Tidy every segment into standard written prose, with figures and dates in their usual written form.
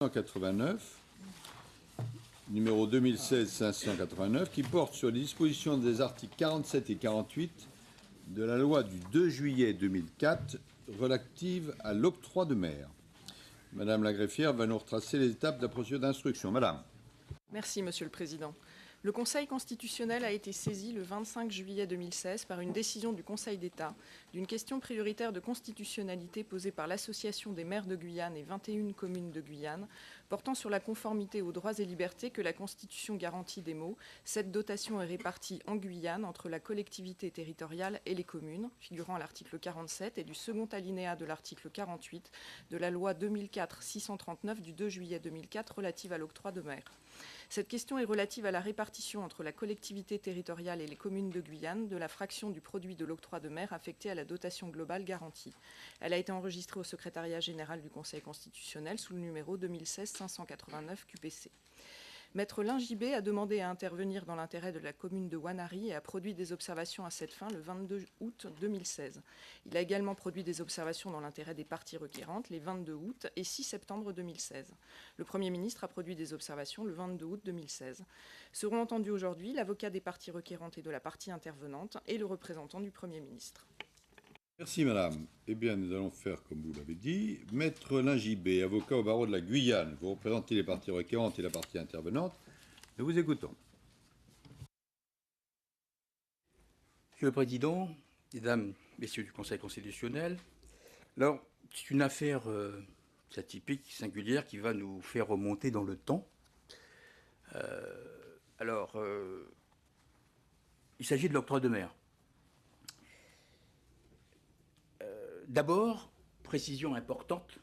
589, numéro 2016-589, qui porte sur les dispositions des articles 47 et 48 de la loi du 2 juillet 2004 relative à l'octroi de mer. Madame la greffière va nous retracer les étapes de la procédure d'instruction. Madame. Merci, Monsieur le Président. Le Conseil constitutionnel a été saisi le 25 juillet 2016 par une décision du Conseil d'État d'une question prioritaire de constitutionnalité posée par l'Association des maires de Guyane et 21 communes de Guyane, portant sur la conformité aux droits et libertés que la Constitution garantit des mots. Cette dotation est répartie en Guyane entre la collectivité territoriale et les communes, figurant à l'article 47 et du second alinéa de l'article 48 de la loi 2004-639 du 2 juillet 2004 relative à l'octroi de mer. Cette question est relative à la répartition entre la collectivité territoriale et les communes de Guyane de la fraction du produit de l'octroi de mer affectée à la dotation globale garantie. Elle a été enregistrée au secrétariat général du Conseil constitutionnel sous le numéro 2016-589 QPC. Maître Lingibé a demandé à intervenir dans l'intérêt de la commune de Wanari et a produit des observations à cette fin le 22 août 2016. Il a également produit des observations dans l'intérêt des parties requérantes les 22 août et 6 septembre 2016. Le Premier ministre a produit des observations le 22 août 2016. Seront entendus aujourd'hui l'avocat des parties requérantes et de la partie intervenante et le représentant du Premier ministre. Merci madame. Eh bien, nous allons faire comme vous l'avez dit. Maître Lingibé, avocat au barreau de la Guyane, vous représentez les parties requérantes et la partie intervenante. Nous vous écoutons. Monsieur le Président, Mesdames, Messieurs du Conseil constitutionnel, alors c'est une affaire atypique, singulière, qui va nous faire remonter dans le temps. Il s'agit de l'octroi de mer. D'abord, précision importante,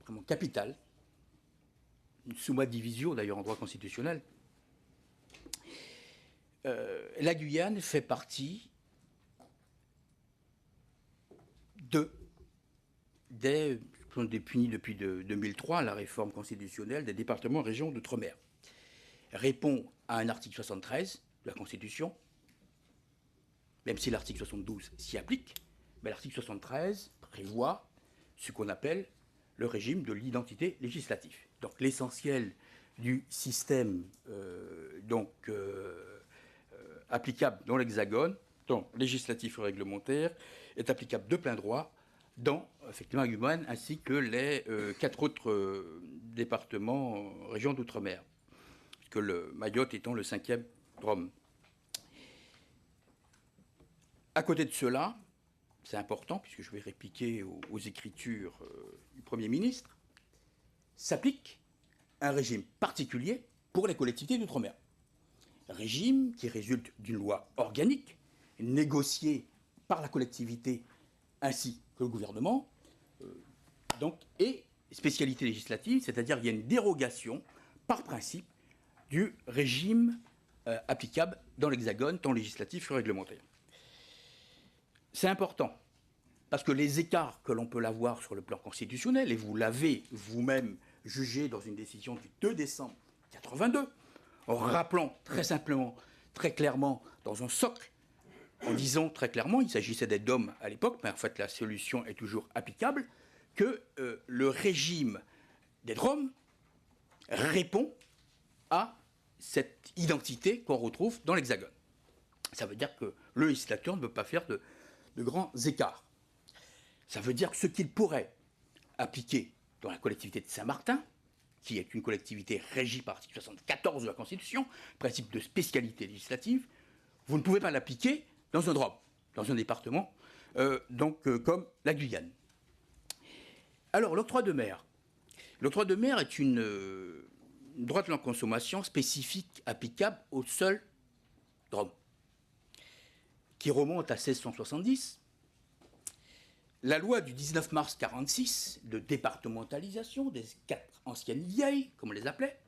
vraiment capitale, une summa divisio d'ailleurs en droit constitutionnel. La Guyane fait partie sont définis depuis 2003, la réforme constitutionnelle des départements et régions d'outre-mer. Répond à un article 73 de la Constitution, même si l'article 72 s'y applique, mais l'article 73 prévoit ce qu'on appelle le régime de l'identité législative. Donc l'essentiel du système applicable dans l'Hexagone, tant législatif et réglementaire, est applicable de plein droit dans effectivement la Guyane ainsi que les 4 autres départements, régions d'outre-mer, que le Mayotte étant le 5e Drôme. À côté de cela, c'est important, puisque je vais répliquer aux écritures du Premier ministre, s'applique un régime particulier pour les collectivités d'outre-mer. Régime qui résulte d'une loi organique, négociée par la collectivité ainsi que le gouvernement, et spécialité législative, c'est-à-dire qu'il y a une dérogation par principe du régime applicable dans l'Hexagone, tant législatif que réglementaire. C'est important, parce que les écarts que l'on peut avoir sur le plan constitutionnel, et vous l'avez vous-même jugé dans une décision du 2 décembre 1982, en rappelant très simplement, très clairement, dans un socle, en disant très clairement, il s'agissait des DOM à l'époque, mais en fait la solution est toujours applicable, que le régime des DROM répond à cette identité qu'on retrouve dans l'Hexagone. Ça veut dire que le législateur ne peut pas faire de grands écarts. Ça veut dire que ce qu'il pourrait appliquer dans la collectivité de Saint-Martin, qui est une collectivité régie par l'article 74 de la Constitution, principe de spécialité législative, vous ne pouvez pas l'appliquer dans un DROM, dans un département, comme la Guyane. Alors, l'octroi de mer. L'octroi de mer est une droit de la consommation spécifique applicable au seul DROM, qui remonte à 1670. La loi du 19 mars 1946 de départementalisation des 4 anciennes vieilles, comme on les appelait,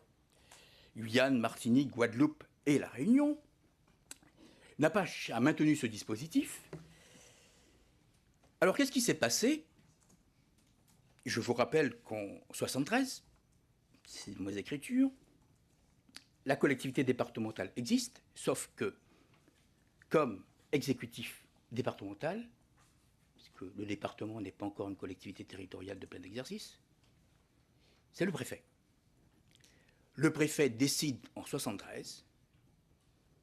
Guyane, Martinique, Guadeloupe et La Réunion, a maintenu ce dispositif. Alors, qu'est-ce qui s'est passé? Je vous rappelle qu'en 1973, c'est mes écritures, la collectivité départementale existe, sauf que, comme exécutif départemental, puisque le département n'est pas encore une collectivité territoriale de plein exercice, c'est le préfet. le préfet décide en 1973,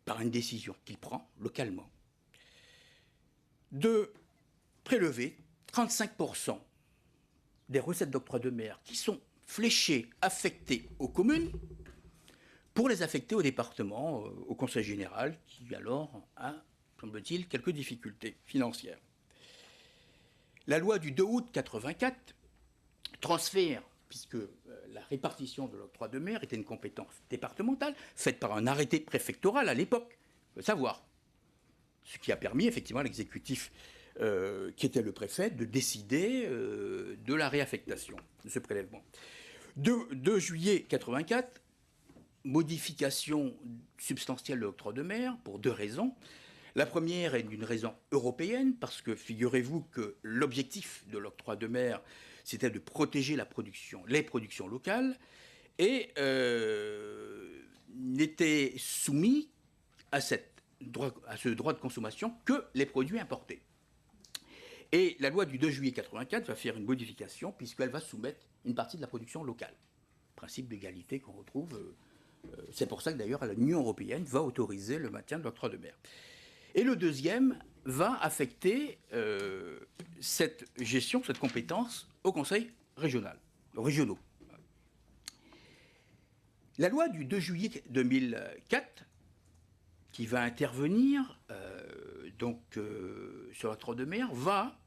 par une décision qu'il prend localement, de prélever 35% des recettes d'octroi de mer qui sont fléchées, affectées aux communes, pour les affecter au département, au Conseil général, qui alors a, semble-t-il, quelques difficultés financières. La loi du 2 août 1984 transfère, puisque la répartition de l'octroi de mer était une compétence départementale, faite par un arrêté préfectoral à l'époque, il faut savoir. Ce qui a permis effectivement à l'exécutif, qui était le préfet, de décider de la réaffectation de ce prélèvement. 2 juillet 1984, modification substantielle de l'octroi de mer, pour 2 raisons. La première est d'une raison européenne, parce que figurez-vous que l'objectif de l'octroi de mer, c'était de protéger les productions locales, et n'était soumis à ce droit de consommation que les produits importés. Et la loi du 2 juillet 1984 va faire une modification, puisqu'elle va soumettre une partie de la production locale. Principe d'égalité qu'on retrouve. C'est pour ça que d'ailleurs l'Union européenne va autoriser le maintien de l'octroi de mer. Et le deuxième va affecter cette gestion, cette compétence au Conseil régionaux. La loi du 2 juillet 2004, qui va intervenir sur l'octroi de mer, va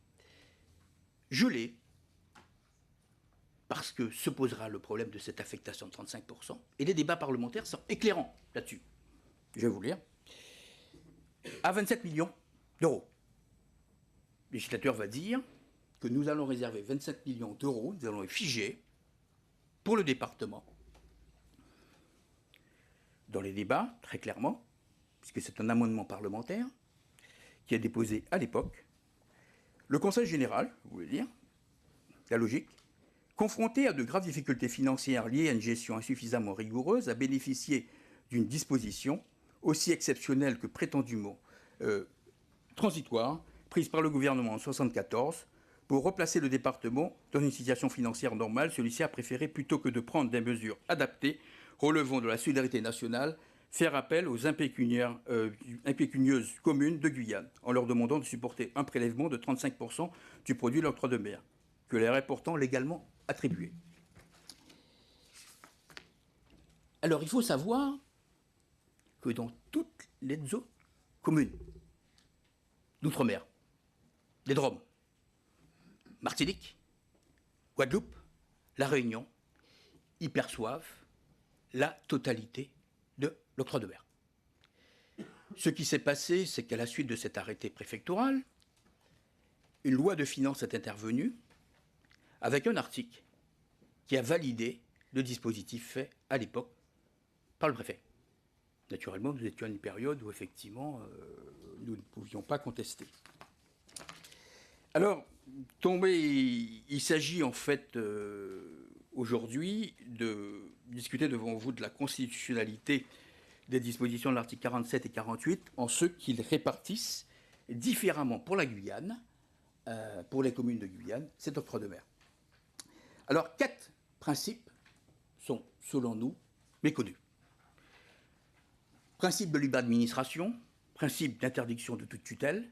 geler, parce que se posera le problème de cette affectation de 35%, et les débats parlementaires sont éclairants là-dessus. Je vais vous lire. À 27 millions d'euros. Le législateur va dire que nous allons réserver 27 millions d'euros, nous allons les figer pour le département. Dans les débats, très clairement, puisque c'est un amendement parlementaire qui est déposé à l'époque, le Conseil général, vous voulez dire, la logique, confronté à de graves difficultés financières liées à une gestion insuffisamment rigoureuse, a bénéficié d'une disposition aussi exceptionnelle que prétendument transitoire, prise par le gouvernement en 1974, pour replacer le département dans une situation financière normale. Celui-ci a préféré, plutôt que de prendre des mesures adaptées relevant de la solidarité nationale, faire appel aux impécunieuses communes de Guyane, en leur demandant de supporter un prélèvement de 35% du produit de l'octroi de mer, que leur est pourtant légalement attribué. Alors, il faut savoir que dans toutes les autres communes d'outre-mer, les DROM, Martinique, Guadeloupe, La Réunion, y perçoivent la totalité de l'octroi de mer. Ce qui s'est passé, c'est qu'à la suite de cet arrêté préfectoral, une loi de finances est intervenue avec un article qui a validé le dispositif fait à l'époque par le préfet. Naturellement, nous étions à une période où, effectivement, nous ne pouvions pas contester. Alors, il s'agit en fait aujourd'hui de discuter devant vous de la constitutionnalité des dispositions de l'article 47 et 48 en ce qu'ils répartissent différemment pour la Guyane, pour les communes de Guyane, cet octroi de mer. Alors, 4 principes sont, selon nous, méconnus. Principe de libre administration, principe d'interdiction de toute tutelle,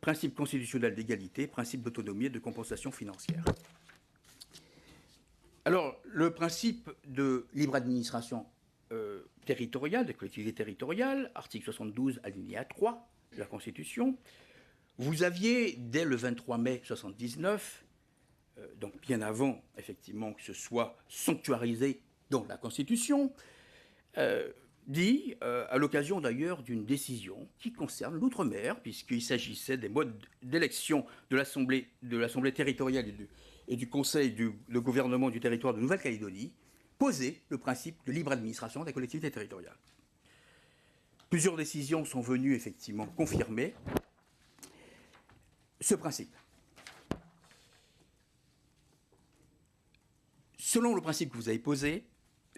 principe constitutionnel d'égalité, principe d'autonomie et de compensation financière. Alors, le principe de libre administration territoriale, des collectivités territoriales, article 72, alinéa 3 de la Constitution, vous aviez, dès le 23 mai 1979, donc bien avant, effectivement, que ce soit sanctuarisé dans la Constitution, dit, à l'occasion d'ailleurs d'une décision qui concerne l'outre-mer, puisqu'il s'agissait des modes d'élection de l'Assemblée territoriale et du Conseil de gouvernement du territoire de Nouvelle-Calédonie, poser le principe de libre administration des collectivités territoriales. Plusieurs décisions sont venues effectivement confirmer ce principe. Selon le principe que vous avez posé,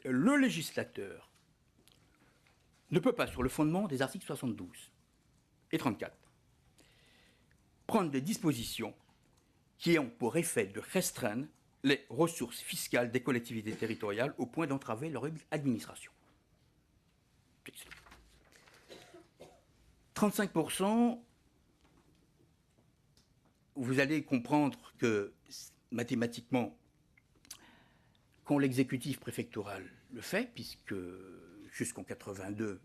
le législateur ne peut pas, sur le fondement des articles 72 et 34, prendre des dispositions qui ont pour effet de restreindre les ressources fiscales des collectivités territoriales au point d'entraver leur administration. 35%, vous allez comprendre que mathématiquement, quand l'exécutif préfectoral le fait, puisque jusqu'en 82,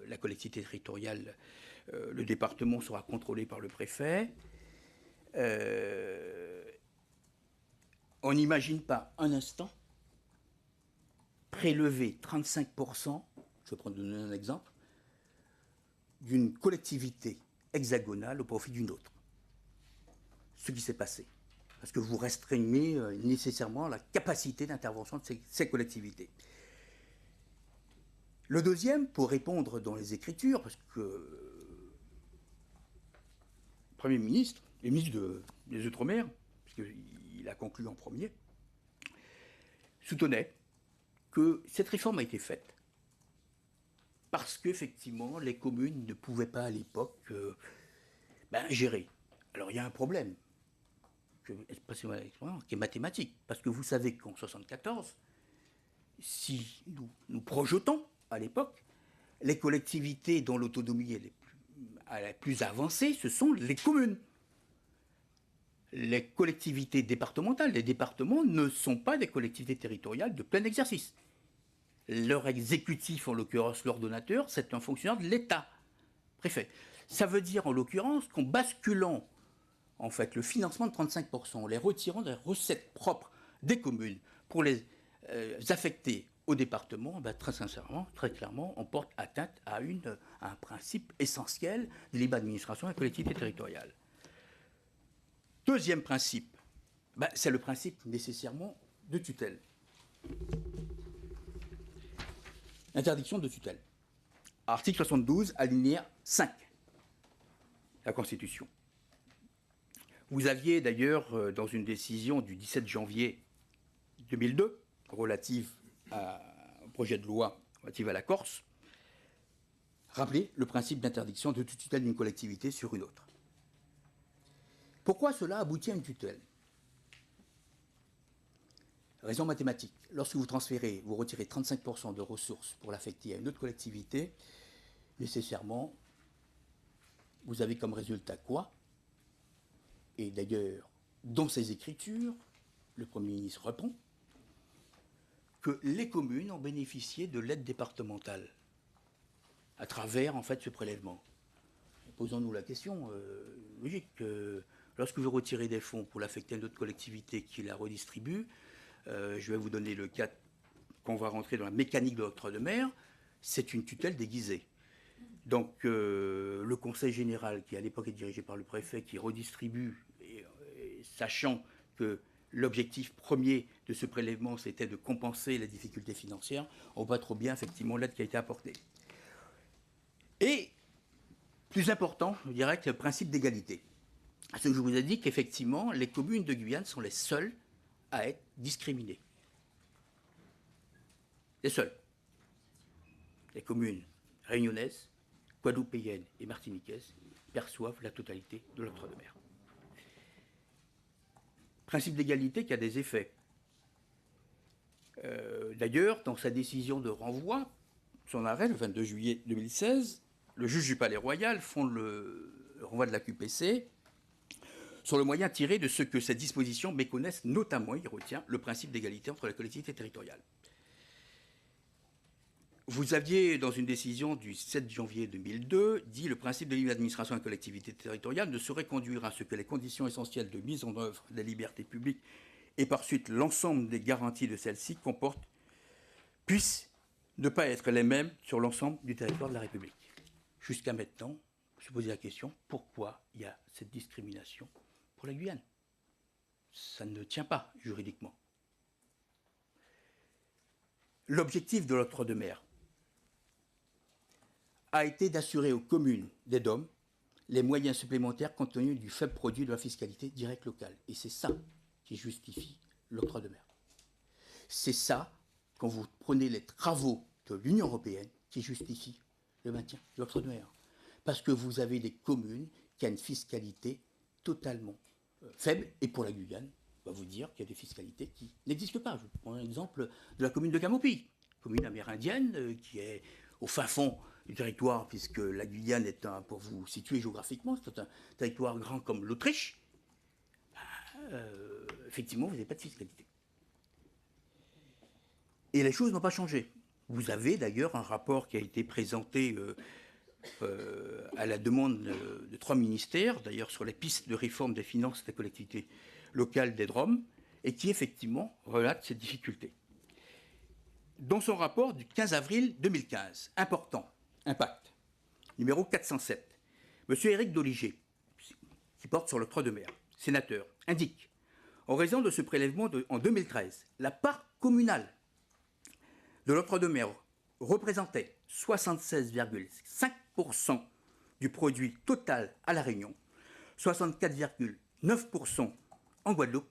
la collectivité territoriale, le département sera contrôlé par le préfet, on n'imagine pas un instant prélever 35%, je vais prendre un exemple, d'une collectivité hexagonale au profit d'une autre. Ce qui s'est passé. Parce que vous restreignez nécessairement la capacité d'intervention de ces collectivités. Le deuxième, pour répondre dans les Écritures, parce que le Premier ministre, le ministre des Outre-mer, puisqu'il a conclu en premier, soutenait que cette réforme a été faite parce qu'effectivement, les communes ne pouvaient pas à l'époque gérer. Alors il y a un problème, qui est mathématique, parce que vous savez qu'en 1974, si nous projetons à l'époque, les collectivités dont l'autonomie est la plus avancée, ce sont les communes. Les collectivités départementales, les départements ne sont pas des collectivités territoriales de plein exercice. Leur exécutif, en l'occurrence l'ordonnateur, c'est un fonctionnaire de l'État, préfet. Ça veut dire en l'occurrence qu'en basculant en fait le financement de 35%, en les retirant des recettes propres des communes pour les affecter au département, très sincèrement, très clairement, on porte atteinte à un principe essentiel de libre administration et de la collectivité territoriale. Deuxième principe, c'est le principe nécessairement de tutelle. Interdiction de tutelle. Article 72, alinéa 5, la Constitution. Vous aviez d'ailleurs, dans une décision du 17 janvier 2002, relative au projet de loi relative à la Corse, rappelé le principe d'interdiction de toute tutelle d'une collectivité sur une autre. Pourquoi cela aboutit à une tutelle? Raison mathématique. Lorsque vous transférez, vous retirez 35% de ressources pour l'affecter à une autre collectivité, nécessairement, vous avez comme résultat quoi? Et d'ailleurs, dans ses écritures, le Premier ministre répond que les communes ont bénéficié de l'aide départementale à travers, en fait, ce prélèvement. Posons-nous la question logique. Lorsque vous retirez des fonds pour l'affecter à une autre collectivité qui la redistribue, je vais vous donner le cas qu'on va rentrer dans la mécanique de l'octroi de mer, c'est une tutelle déguisée. Donc le conseil général, qui à l'époque est dirigé par le préfet, qui redistribue, sachant que l'objectif premier de ce prélèvement, c'était de compenser les difficultés financières, on voit trop bien effectivement l'aide qui a été apportée. Et, plus important, je dirais que le principe d'égalité. Parce que je vous ai dit qu'effectivement, les communes de Guyane sont les seules à être discriminées. Les seules. Les communes réunionnaises, guadeloupéennes et martiniquaises perçoivent la totalité de l'octroi de mer. Principe d'égalité qui a des effets. D'ailleurs, dans sa décision de renvoi, son arrêt, le 22 juillet 2016, le juge du Palais Royal fonde le renvoi de la QPC sur le moyen tiré de ce que cette disposition méconnaisse, notamment, il retient le principe d'égalité entre les collectivités territoriales. Vous aviez, dans une décision du 7 janvier 2002, dit le principe de libre administration des collectivités territoriales ne saurait conduire à ce que les conditions essentielles de mise en œuvre des libertés publiques et par suite l'ensemble des garanties de celles-ci puissent ne pas être les mêmes sur l'ensemble du territoire de la République. Jusqu'à maintenant, je me posais la question, pourquoi il y a cette discrimination pour la Guyane? Ça ne tient pas juridiquement. L'objectif de l'octroi de mer a été d'assurer aux communes des DOM les moyens supplémentaires compte tenu du faible produit de la fiscalité directe locale. Et c'est ça qui justifie l'octroi de mer. C'est ça, quand vous prenez les travaux de l'Union européenne, qui justifie le maintien de l'octroi de mer. Parce que vous avez des communes qui ont une fiscalité totalement faible, et pour la Guyane, va vous dire qu'il y a des fiscalités qui n'existent pas. Je prends l'exemple de la commune de Camopi, commune amérindienne qui est au fin fond du territoire, puisque la Guyane est pour vous situer géographiquement, c'est un territoire grand comme l'Autriche. Effectivement, vous n'avez pas de fiscalité. Et les choses n'ont pas changé. Vous avez d'ailleurs un rapport qui a été présenté à la demande de 3 ministères, d'ailleurs sur les pistes de réforme des finances des collectivités locales des DROM, et qui effectivement relate ces difficultés. Dans son rapport du 15 avril 2015, important, impact, numéro 407, M. Éric Dolliger, qui porte sur l'octroi de mer, sénateur, indique, en raison de ce prélèvement en 2013, la part communale de l'octroi de mer représentait 76,5% du produit total à La Réunion, 64,9% en Guadeloupe,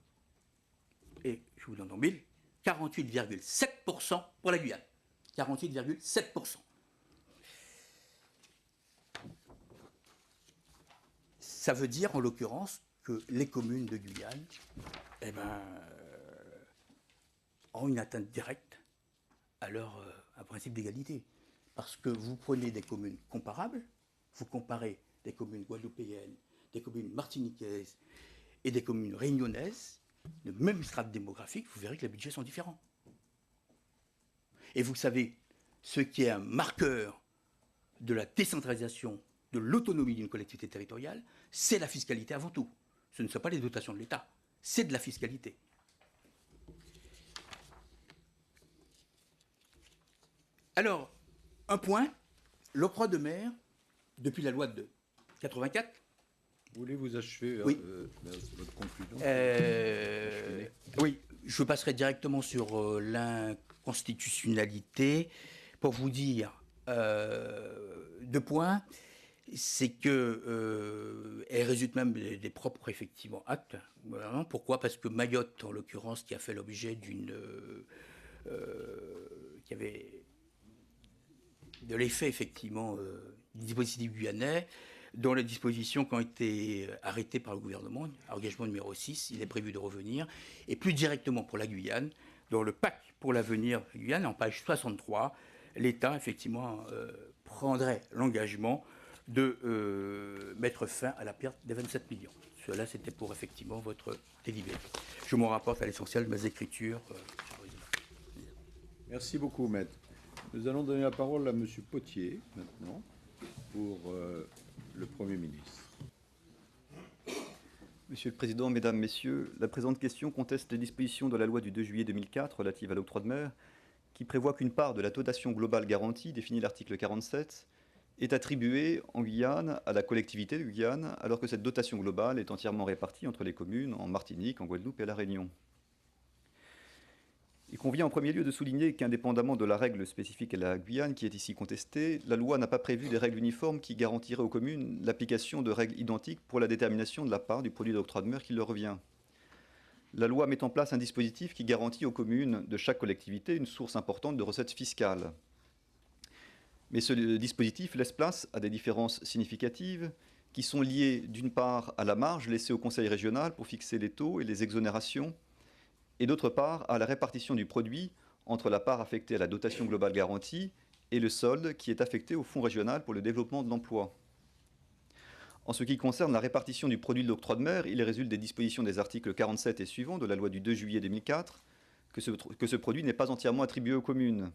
et, je vous donne en mille, 48,7% pour la Guyane. 48,7%. Ça veut dire, en l'occurrence, que les communes de Guyane ont une atteinte directe à leur un principe d'égalité. Parce que vous prenez des communes comparables, vous comparez des communes guadeloupéennes, des communes martiniquaises et des communes réunionnaises, de même strate démographique, vous verrez que les budgets sont différents. Et vous savez, ce qui est un marqueur de la décentralisation, de l'autonomie d'une collectivité territoriale, c'est la fiscalité avant tout. Ce ne sont pas les dotations de l'État, c'est de la fiscalité. Alors, un point, l'octroi de mer, depuis la loi de 84. Voulez-vous achever Oui. votre conclusion Oui, je passerai directement sur l'inconstitutionnalité pour vous dire 2 points. C'est que elle résulte même des propres effectivement actes. Voilà. Pourquoi? Parce que Mayotte, en l'occurrence, qui a fait l'objet d'une qui avait de l'effet effectivement du dispositif guyanais, dont les dispositions qui ont été arrêtées par le gouvernement, engagement numéro 6, il est prévu de revenir, et plus directement pour la Guyane, dans le pacte pour l'avenir de la Guyane, en page 63, l'État effectivement prendrait l'engagement de mettre fin à la perte des 27 millions. Cela, c'était pour effectivement votre délibéré. Je m'en rapporte à l'essentiel de mes écritures. Merci beaucoup, maître. Nous allons donner la parole à M. Potier, maintenant, pour le Premier ministre. Monsieur le Président, Mesdames, Messieurs, la présente question conteste les dispositions de la loi du 2 juillet 2004 relative à l'octroi de mer, qui prévoit qu'une part de la dotation globale garantie, définie à l'article 47, est attribuée en Guyane à la collectivité de Guyane, alors que cette dotation globale est entièrement répartie entre les communes en Martinique, en Guadeloupe et à La Réunion. Il convient en premier lieu de souligner qu'indépendamment de la règle spécifique à la Guyane qui est ici contestée, la loi n'a pas prévu des règles uniformes qui garantiraient aux communes l'application de règles identiques pour la détermination de la part du produit d'octroi de mer qui leur revient. La loi met en place un dispositif qui garantit aux communes de chaque collectivité une source importante de recettes fiscales. Mais ce dispositif laisse place à des différences significatives qui sont liées d'une part à la marge laissée au Conseil régional pour fixer les taux et les exonérations, et d'autre part à la répartition du produit entre la part affectée à la dotation globale garantie et le solde qui est affecté au Fonds régional pour le développement de l'emploi. En ce qui concerne la répartition du produit de l'octroi de mer, il résulte des dispositions des articles 47 et suivants de la loi du 2 juillet 2004 que ce produit n'est pas entièrement attribué aux communes.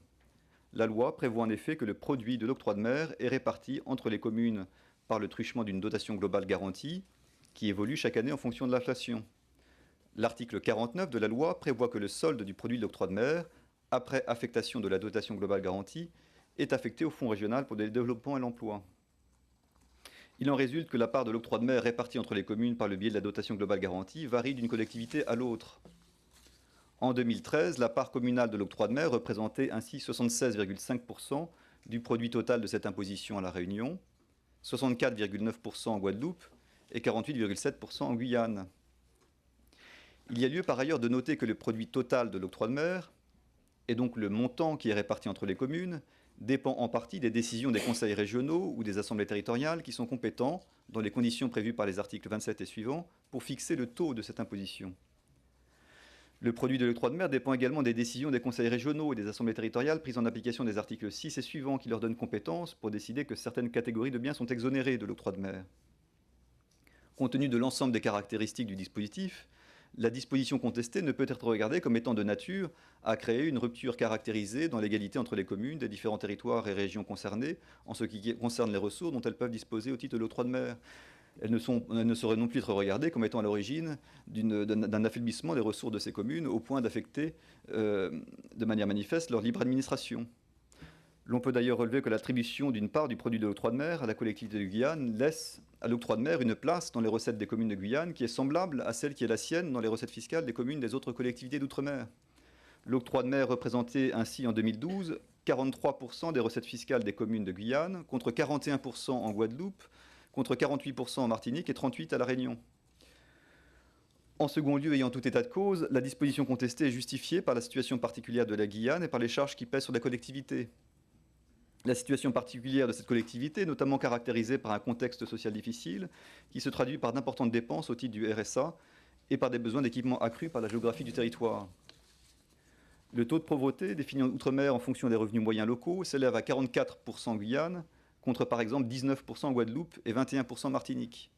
La loi prévoit en effet que le produit de l'octroi de mer est réparti entre les communes par le truchement d'une dotation globale garantie qui évolue chaque année en fonction de l'inflation. L'article 49 de la loi prévoit que le solde du produit de l'octroi de mer, après affectation de la dotation globale garantie, est affecté au Fonds régional pour le développement et l'emploi. Il en résulte que la part de l'octroi de mer répartie entre les communes par le biais de la dotation globale garantie varie d'une collectivité à l'autre. En 2013, la part communale de l'octroi de mer représentait ainsi 76,5% du produit total de cette imposition à La Réunion, 64,9% en Guadeloupe et 48,7% en Guyane. Il y a lieu par ailleurs de noter que le produit total de l'octroi de mer, et donc le montant qui est réparti entre les communes, dépend en partie des décisions des conseils régionaux ou des assemblées territoriales qui sont compétents, dans les conditions prévues par les articles 27 et suivants, pour fixer le taux de cette imposition. Le produit de l'octroi de mer dépend également des décisions des conseils régionaux et des assemblées territoriales prises en application des articles 6 et suivants qui leur donnent compétence pour décider que certaines catégories de biens sont exonérées de l'octroi de mer. Compte tenu de l'ensemble des caractéristiques du dispositif, la disposition contestée ne peut être regardée comme étant de nature à créer une rupture caractérisée dans l'égalité entre les communes des différents territoires et régions concernées en ce qui concerne les ressources dont elles peuvent disposer au titre de l'octroi de mer. Elles ne sauraient non plus être regardées comme étant à l'origine d'un affaiblissement des ressources de ces communes au point d'affecter de manière manifeste leur libre administration. L'on peut d'ailleurs relever que l'attribution d'une part du produit de l'octroi de mer à la collectivité de Guyane laisse à l'octroi de mer une place dans les recettes des communes de Guyane qui est semblable à celle qui est la sienne dans les recettes fiscales des communes des autres collectivités d'outre-mer. L'octroi de mer représentait ainsi en 2012 43% des recettes fiscales des communes de Guyane, contre 41% en Guadeloupe, contre 48% en Martinique et 38% à La Réunion. En second lieu, et en tout état de cause, la disposition contestée est justifiée par la situation particulière de la Guyane et par les charges qui pèsent sur la collectivité. La situation particulière de cette collectivité, notamment caractérisée par un contexte social difficile, qui se traduit par d'importantes dépenses au titre du RSA et par des besoins d'équipement accrus par la géographie du territoire. Le taux de pauvreté, défini en outre-mer en fonction des revenus moyens locaux, s'élève à 44% en Guyane, contre par exemple 19% en Guadeloupe et 21% en Martinique.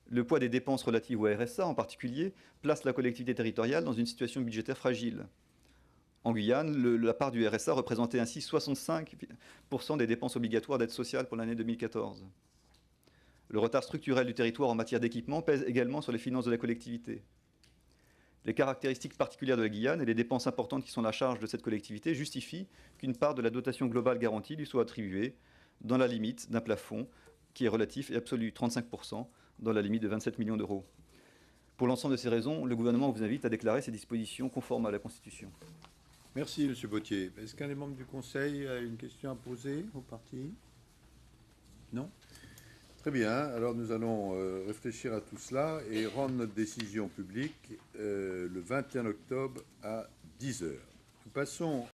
Le poids des dépenses relatives au RSA, en particulier, place la collectivité territoriale dans une situation budgétaire fragile. En Guyane, la part du RSA représentait ainsi 65% des dépenses obligatoires d'aide sociale pour l'année 2014. Le retard structurel du territoire en matière d'équipement pèse également sur les finances de la collectivité. Les caractéristiques particulières de la Guyane et les dépenses importantes qui sont à la charge de cette collectivité justifient qu'une part de la dotation globale garantie lui soit attribuée dans la limite d'un plafond qui est relatif et absolu, 35%, dans la limite de 27 millions d'euros. Pour l'ensemble de ces raisons, le gouvernement vous invite à déclarer ces dispositions conformes à la Constitution. Merci, M. Bottier. Est-ce qu'un des membres du Conseil a une question à poser au parti? Non? Très bien. Alors nous allons réfléchir à tout cela et rendre notre décision publique le 21 octobre à 10 h. Nous passons